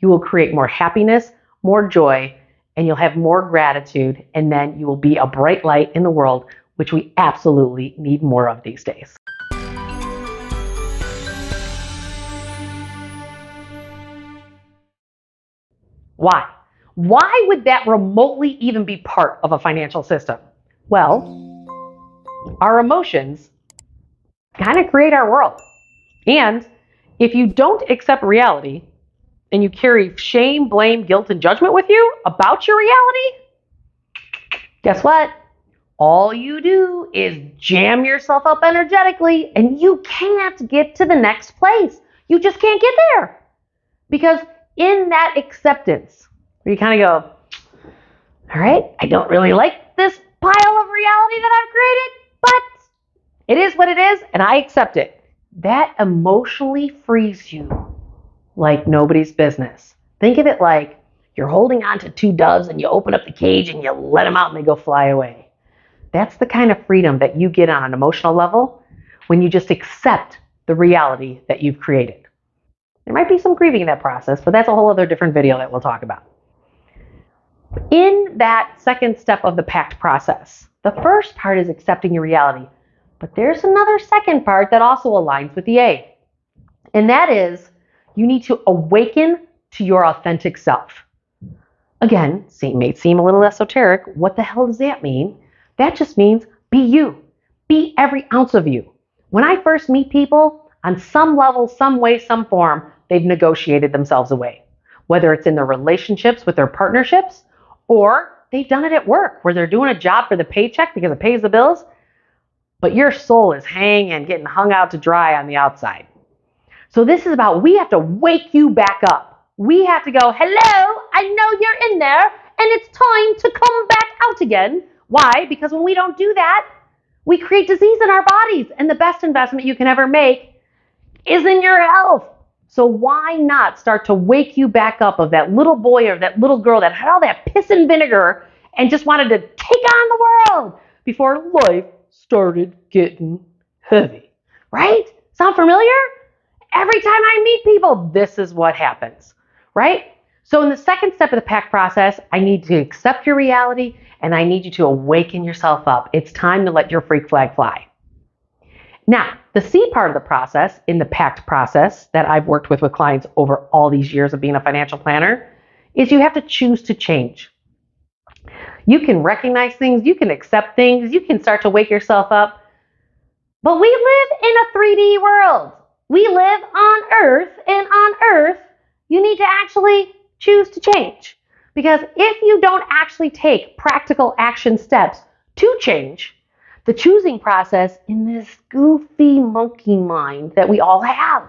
You will create more happiness, more joy, and you'll have more gratitude, and then you will be a bright light in the world, which we absolutely need more of these days. Why? Why would that remotely even be part of a financial system? Well, our emotions kind of create our world. And if you don't accept reality and you carry shame, blame, guilt, and judgment with you about your reality, guess what? All you do is jam yourself up energetically and you can't get to the next place. You just can't get there. Because in that acceptance, where you kind of go, all right, I don't really like this pile of reality that I've created, but it is what it is and I accept it. That emotionally frees you like nobody's business. Think of it like you're holding on to two doves and you open up the cage and you let them out and they go fly away. That's the kind of freedom that you get on an emotional level when you just accept the reality that you've created. There might be some grieving in that process, but that's a whole other different video that we'll talk about. In that second step of the PACT process, the first part is accepting your reality, but there's another second part that also aligns with the A, and that is you need to awaken to your authentic self. Again, it may seem a little esoteric. What the hell does that mean? That just means be you. Be every ounce of you. When I first meet people, on some level, some way, some form, they've negotiated themselves away. Whether it's in their relationships with their partnerships, or they've done it at work where they're doing a job for the paycheck because it pays the bills, but your soul is hanging, getting hung out to dry on the outside. So this is about, we have to wake you back up. We have to go, hello, I know you're in there, and it's time to come back out again. Why? Because when we don't do that, we create disease in our bodies, and the best investment you can ever make is in your health. So why not start to wake you back up of that little boy or that little girl that had all that piss and vinegar and just wanted to take on the world before life started getting heavy, right? Sound familiar? Every time I meet people, this is what happens, right? So in the second step of the PACT process, I need to accept your reality and I need you to awaken yourself up. It's time to let your freak flag fly. Now, the C part of the process in the PACT process that I've worked with clients over all these years of being a financial planner is you have to choose to change. You can recognize things, you can accept things, you can start to wake yourself up, but we live in a 3D world. We live on Earth, and on Earth, you need to actually choose to change. Because if you don't actually take practical action steps to change, the choosing process in this goofy monkey mind that we all have,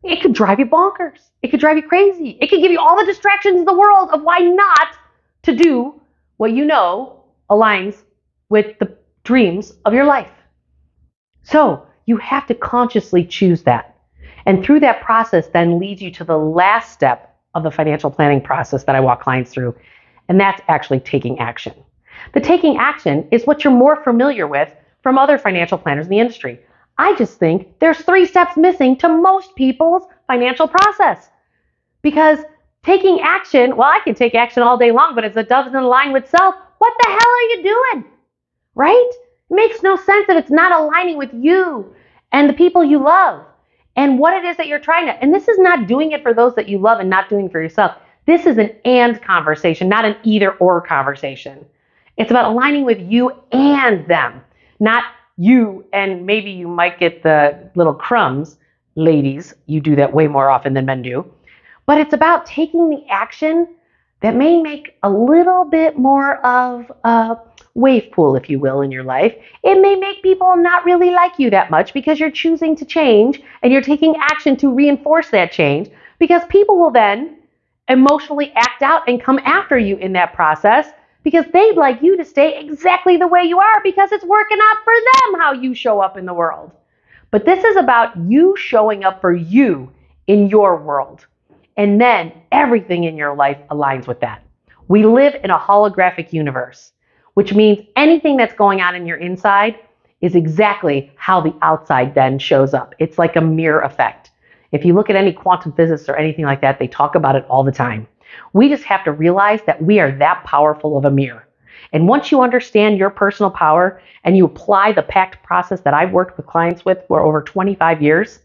it could drive you bonkers. It could drive you crazy. It could give you all the distractions in the world of why not to do what you know aligns with the dreams of your life. So you have to consciously choose that. And through that process then leads you to the last step of the financial planning process that I walk clients through, and that's actually taking action. The taking action is what you're more familiar with from other financial planners in the industry. I just think there's 3 steps missing to most people's financial process. Because taking action, well, I can take action all day long, but if it doesn't align with self, what the hell are you doing? Right? It makes no sense if it's not aligning with you and the people you love and what it is that you're trying to. And this is not doing it for those that you love and not doing it for yourself. This is an and conversation, not an either or conversation. It's about aligning with you and them, not you and maybe you might get the little crumbs. Ladies, you do that way more often than men do. But it's about taking the action that may make a little bit more of a wave pool, if you will, in your life. It may make people not really like you that much because you're choosing to change and you're taking action to reinforce that change, because people will then emotionally act out and come after you in that process because they'd like you to stay exactly the way you are because it's working out for them how you show up in the world. But this is about you showing up for you in your world. And then everything in your life aligns with that. We live in a holographic universe, which means anything that's going on in your inside is exactly how the outside then shows up. It's like a mirror effect. If you look at any quantum physicists or anything like that, they talk about it all the time. We just have to realize that we are that powerful of a mirror. And once you understand your personal power and you apply the PACT process that I've worked with clients with for over 25 years,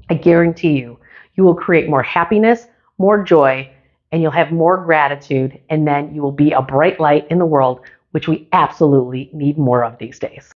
I guarantee you will create more happiness, more joy, and you'll have more gratitude, and then you will be a bright light in the world, which we absolutely need more of these days.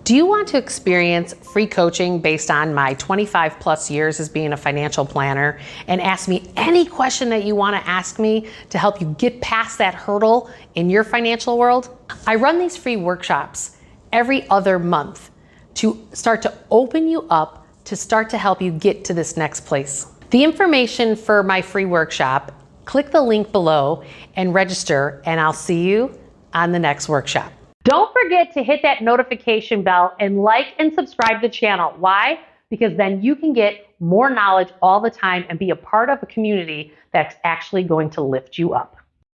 Do you want to experience free coaching based on my 25 plus years as being a financial planner and ask me any question that you want to ask me to help you get past that hurdle in your financial world? I run these free workshops every other month to start to open you up to start to help you get to this next place. The information for my free workshop, click the link below and register, and I'll see you on the next workshop. Don't forget to hit that notification bell and like and subscribe to the channel. Why? Because then you can get more knowledge all the time and be a part of a community that's actually going to lift you up.